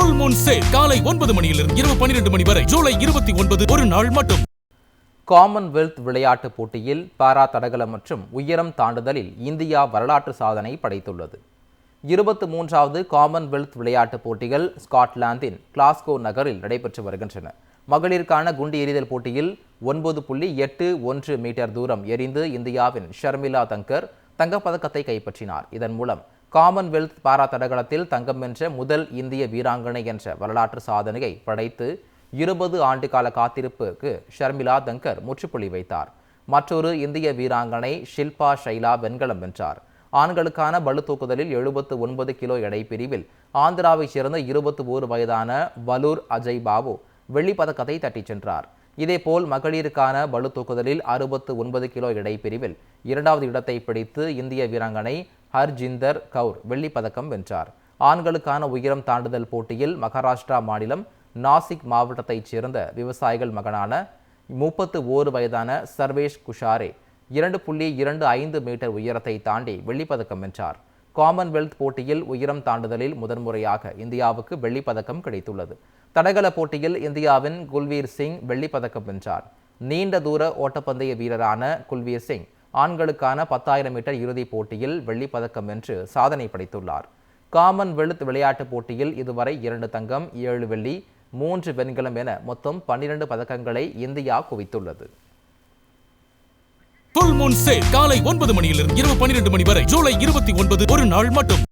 Full Moon sale காலை 9 மணியிலிருந்து இரவு 12 மணி வரை ஜூலை 29 ஒரு நாள் மட்டும். காமன்வெல்த் விளையாட்டுப் போட்டியில் பாரா தடகளம் மற்றும் உயரம் தாண்டுதலில் இந்தியா வரலாற்று சாதனை படைத்துள்ளது. 23வது காமன்வெல்த் விளையாட்டுப் போட்டிகள் ஸ்காட்லாந்தின் கிளாஸ்கோ நகரில் நடைபெற்று வருகின்றன. மகளிருக்கான குண்டு எறிதல் போட்டியில் 9.81 மீட்டர் தூரம் எறிந்து இந்தியாவின் ஷர்மிளா தங்கர் தங்கப்பதக்கத்தை கைப்பற்றினார். இதன் மூலம் காமன்வெல்த் பாரா தடகளத்தில் தங்கம் வென்ற முதல் இந்திய வீராங்கனை என்ற வரலாற்று சாதனையை படைத்து 20 ஆண்டு கால காத்திருப்புக்கு ஷர்மிளா தங்கர் முற்றுப்புள்ளி வைத்தார். மற்றொரு இந்திய வீராங்கனை ஷில்பா ஷைலா வெண்கலம் வென்றார். ஆண்களுக்கான பளுதூக்குதலில் 79 கிலோ எடை பிரிவில் ஆந்திராவைச் சேர்ந்த 21 வயதான வலூர் அஜய் பாபு வெள்ளிப் பதக்கத்தை தட்டிச் சென்றார். இதேபோல் மகளிருக்கான பளுதூக்குதலில் 69 கிலோ எடை பிரிவில் 2வது இடத்தை பிடித்து இந்திய வீராங்கனை ஹர்ஜிந்தர் கவுர் வெள்ளிப் பதக்கம் வென்றார். ஆண்களுக்கான உயரம் தாண்டுதல் போட்டியில் மகாராஷ்டிரா மாநிலம் நாசிக் மாவட்டத்தைச் சேர்ந்த விவசாயிகள் மகனான 31 வயதான சர்வேஷ் குஷாரே 2.25 மீட்டர் உயரத்தை தாண்டி வெள்ளிப் பதக்கம் வென்றார். காமன்வெல்த் போட்டியில் உயரம் தாண்டுதலில் முதன்முறையாக இந்தியாவுக்கு வெள்ளிப் பதக்கம் கிடைத்துள்ளது. தடகள போட்டியில் இந்தியாவின் குல்வீர் சிங் வெள்ளிப் பதக்கம் வென்றார். நீண்ட தூர ஓட்டப்பந்தய வீரரான குல்வீர் சிங் ஆண்களுக்கான 10,000 மீட்டர் இறுதிப் போட்டியில் வெள்ளிப் பதக்கம் வென்று சாதனை படைத்துள்ளார். காமன்வெல்த் விளையாட்டுப் போட்டியில் இதுவரை 2 தங்கம், 7 வெள்ளி, 3 வெண்கலம் என மொத்தம் 12 பதக்கங்களை இந்தியா குவித்துள்ளது. ஃபுல் மூன் சேல் காலை 9 மணியிலிருந்து இரவு 12 மணி வரை ஜூலை 29 ஒரு நாள் மட்டும்.